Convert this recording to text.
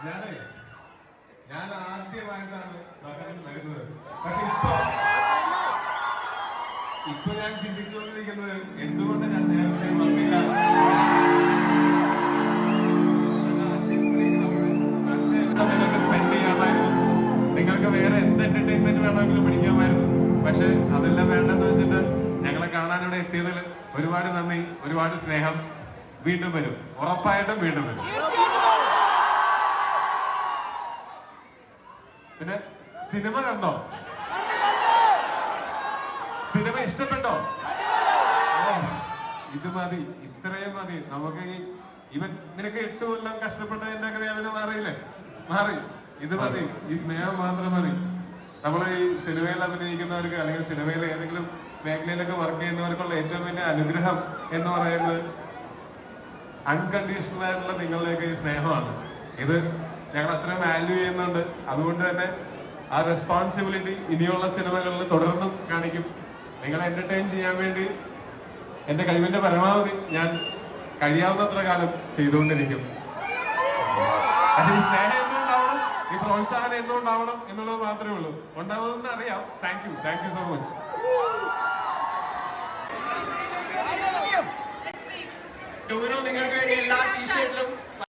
ഞാൻ ആദ്യമായിട്ടാണ് വരുന്നത്. പക്ഷെ ഇപ്പൊ ഞാൻ ചിന്തിച്ചുകൊണ്ടിരിക്കുന്നത് എന്തുകൊണ്ട് ഞാൻ നേരത്തെ വന്നില്ല. നിങ്ങൾക്ക് സ്പെൻഡ് ചെയ്യാമായിരുന്നു, നിങ്ങൾക്ക് വേറെ എന്ത് എന്റർടൈൻമെന്റ് വേണമെങ്കിലും പിടിക്കാമായിരുന്നു. പക്ഷെ അതെല്ലാം വേണ്ടെന്ന് വെച്ചിട്ട് ഞങ്ങളെ കാണാനിവിടെ എത്തിയതിൽ ഒരുപാട് നന്ദി, ഒരുപാട് സ്നേഹം. വീണ്ടും വരും, ഉറപ്പായിട്ടും വീണ്ടും വരും. പിന്നെ സിനിമ കണ്ടോ? സിനിമ ഇഷ്ടപ്പെട്ടോ? ഇത് മതി, ഇത്രയും മതി നമുക്ക്. നിനക്ക് 8 കൊല്ലം കഷ്ടപ്പെട്ടതിന്റെ ഒക്കെ വേദന മാറിയില്ലേ? മാറി. ഇത് മതി, ഈ സ്നേഹം മാത്രം മതി. നമ്മൾ ഈ സിനിമയിൽ അഭിനയിക്കുന്നവർക്ക് അല്ലെങ്കിൽ സിനിമയിൽ ഏതെങ്കിലും മേഖലയിലൊക്കെ വർക്ക് ചെയ്യുന്നവർക്കുള്ള ഏറ്റവും വലിയ അനുഗ്രഹം എന്ന് പറയുന്നത് അൺകണ്ടീഷണൽ ആയിട്ടുള്ള നിങ്ങളിലേക്ക് ഈ സ്നേഹമാണ്. ഇത് ഞങ്ങൾ അത്രയും വാല്യൂ ചെയ്യുന്നുണ്ട്. അതുകൊണ്ട് തന്നെ ആ റെസ്പോൺസിബിലിറ്റി ഇനിയുള്ള സിനിമകളിൽ തുടർന്നും കാണിക്കും. നിങ്ങളെ എന്റർടൈൻ ചെയ്യാൻ വേണ്ടി എന്റെ കഴിവിന്റെ പരമാവധി ഞാൻ കഴിയാവുന്നത്ര കാലം ചെയ്തുകൊണ്ടിരിക്കും. പക്ഷെ ഈ സ്നേഹം എന്തുകൊണ്ടാവണം, ഈ പ്രോത്സാഹനം എന്തുകൊണ്ടാവണം എന്നുള്ളത് മാത്രമേ ഉള്ളൂ. ഉണ്ടാവുമെന്ന് അറിയാം. Thank you so much. നിങ്ങൾക്ക് വേണ്ടി എല്ലാ ടീഷർട്ടിലും